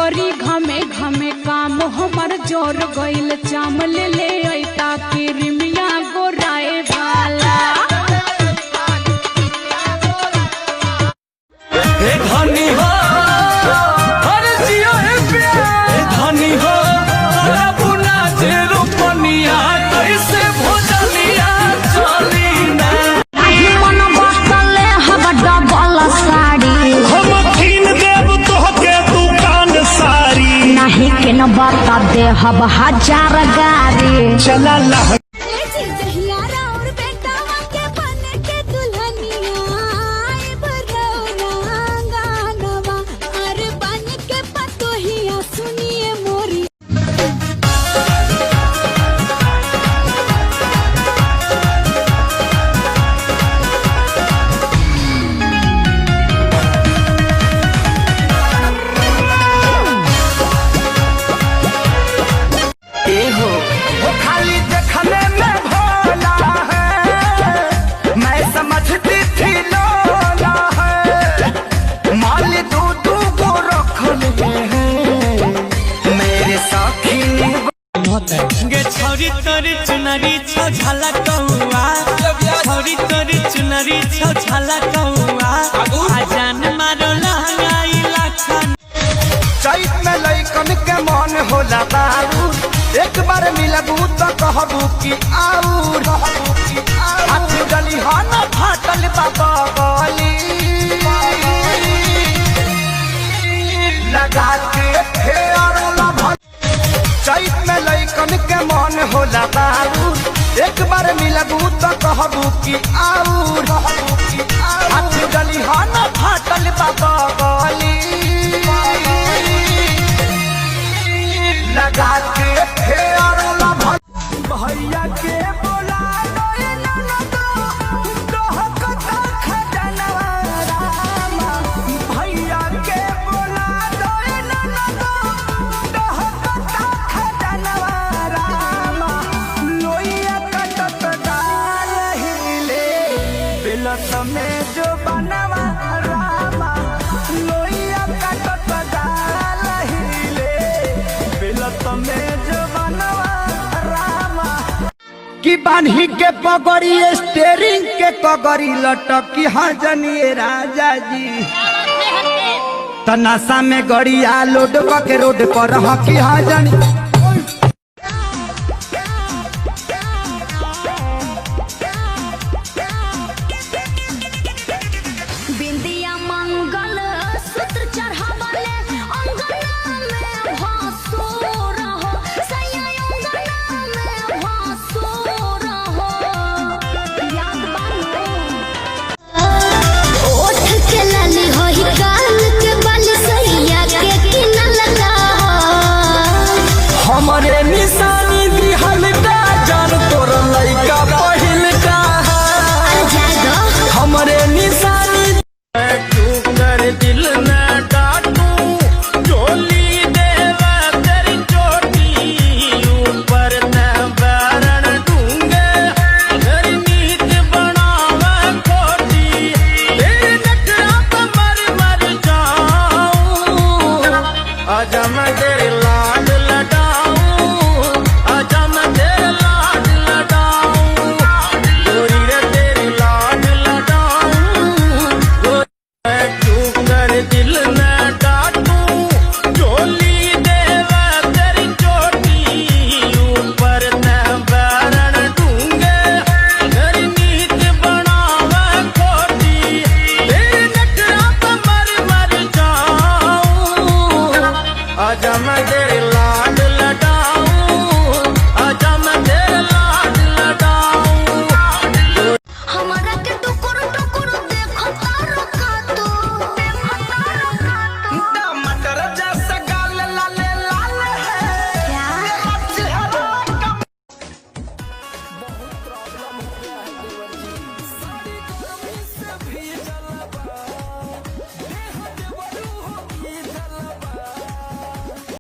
करी घमे घमे काम हमर जोर गइल चाम ले ले ऐता के रिमिया गोराए वाला हे धनी हो हर जियो हे प्यार धनी हो बुना जे रूपनिया कैसे भोजनिया चली ना नाही मन बसले हवा डबल साड़ी हम कीन देव तोहके दुकान सारी नहीं के न बता दे हवा 1000 गाड़ी चला लह खाली देखने में भोला है मैं समझती थी लोला है माल दू को रख लिए हैं मेरे साथी गे छोरी तोरी चुनरी छो झाला कौआ छोरी तोरी चुनरी छो झाला कौआ आजान मारो लहंगाई लाखन चैत में लइकन के मन होला बाबू एक बार मिलबू तो कहबू कि आऊर हाथ गली हन फाटल बाबा गली लगा के फेर लभन चैत में लइकन के मन होला बाबू एक बार मिलबू तो कहबू कि आऊर हाथ गली हन फाटल बाबा गली लगा के फेर लभन भैया के बोला भैया के बोला लोइया कटत डाले बिलत में जो बनवा रामा लोइया कटत डाले बिलत में जो बनवा रामा कि बान्ही के पगड़ी स्टेरिंग के पगड़ी लटकी हाँ जनिए राजा जी तनासा में गड़िया लोड के रोड पर हकी हाँ जनी बिंदिया मंगल सूत्र चढ़ावले अंगना में भासो रहो सैया अंगना में भासो रहो याद बानो ओठ के लाली होई कान के बाल सैया के किन लगा हमरे निशानी दिहल का जान तोर लइका पहिल का जागो हमरे निशानी तू कर दिल न डाटू चोली देवा तेरी चोटी ऊपर न बारण दूंगे तेरी नीत बनावा खोटी तेरे नखरा पे मर जाऊं आजा मैं तेरे लाड लडाऊं आजा मैं तेरे लाड लडाऊं गोरी रे तेरे लाड लडाऊं तू कर दिल न डाटू चोली देवा तेरी चोटी ऊपर न बारण दूंगे तेरी नीत बनावा खोटी तेरे नखरा पे मर जाऊं आजा मैं तेरे लाड